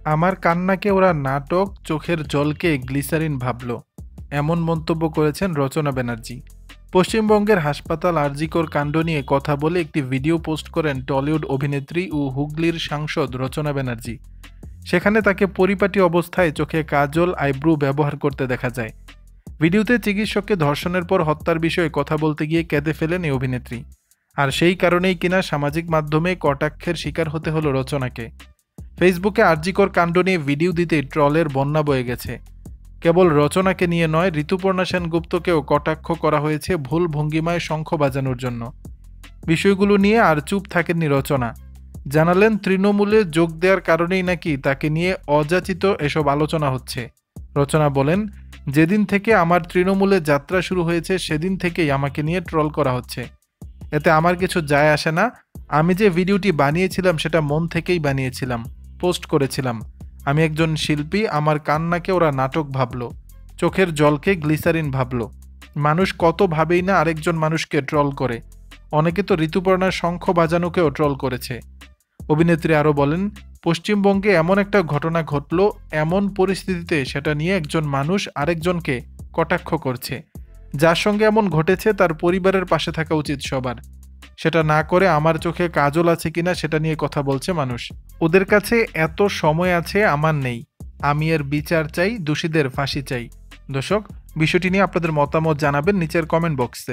আমার কান্নাকে ওরা নাটক, চোখের জলকে গ্লিসারিন ভাবল, এমন মন্তব্য করেছেন রচনা ব্যানার্জি। পশ্চিমবঙ্গের হাসপাতাল আরজিকর কাণ্ড নিয়ে কথা বলে একটি ভিডিও পোস্ট করেন টলিউড অভিনেত্রী ও হুগলির সাংসদ রচনা ব্যানার্জি। সেখানে তাকে পরিপাটি অবস্থায় চোখে কাজল, আইব্রু ব্যবহার করতে দেখা যায়। ভিডিওতে চিকিৎসককে ধর্ষণের পর হত্যার বিষয়ে কথা বলতে গিয়ে কেঁদে ফেলেন এই অভিনেত্রী। আর সেই কারণেই কিনা সামাজিক মাধ্যমে কটাক্ষের শিকার হতে হলো রচনাকে। ফেসবুকে আরজিকর কাণ্ড নিয়ে ভিডিও দিতেই ট্রলের বন্যা বয়ে গেছে। কেবল রচনাকে নিয়ে নয়, ঋতুপর্ণা সেনগুপ্তকেও কটাক্ষ করা হয়েছে ভুল ভঙ্গিমায় শঙ্খ বাজানোর জন্য। বিষয়গুলো নিয়ে আর চুপ থাকেননি রচনা। জানালেন তৃণমূলে যোগ দেওয়ার কারণেই নাকি তাকে নিয়ে অযাচিত এসব আলোচনা হচ্ছে। রচনা বলেন, যেদিন থেকে আমার তৃণমূলে যাত্রা শুরু হয়েছে সেদিন থেকেই আমাকে নিয়ে ট্রল করা হচ্ছে। এতে আমার কিছু যায় আসে না। আমি যে ভিডিওটি বানিয়েছিলাম সেটা মন থেকেই বানিয়েছিলাম, পোস্ট করেছিলাম। আমি একজন শিল্পী, আমার কান্নাকে ওরা নাটক ভাবলো, চোখের জলকে গ্লিসারিন ভাবলো। মানুষ কত ভাবেই না আরেকজন মানুষকে ট্রল করে। অনেকে তো ঋতুপর্ণার শঙ্খ বাজানোকেও ট্রল করেছে। অভিনেত্রী আরও বলেন, পশ্চিমবঙ্গে এমন একটা ঘটনা ঘটল, এমন পরিস্থিতিতে সেটা নিয়ে একজন মানুষ আরেকজনকে কটাক্ষ করছে। যার সঙ্গে এমন ঘটেছে তার পরিবারের পাশে থাকা উচিত সবার। সেটা না করে আমার চোখে কাজল আছে কিনা সেটা নিয়ে কথা বলছে মানুষ। ওদের কাছে এত সময় আছে, আমার নেই। আমি এর বিচার চাই, দোষীদের ফাঁসি চাই। দর্শক, বিষয়টি নিয়ে আপনাদের মতামত জানাবেন নিচের কমেন্ট বক্সে।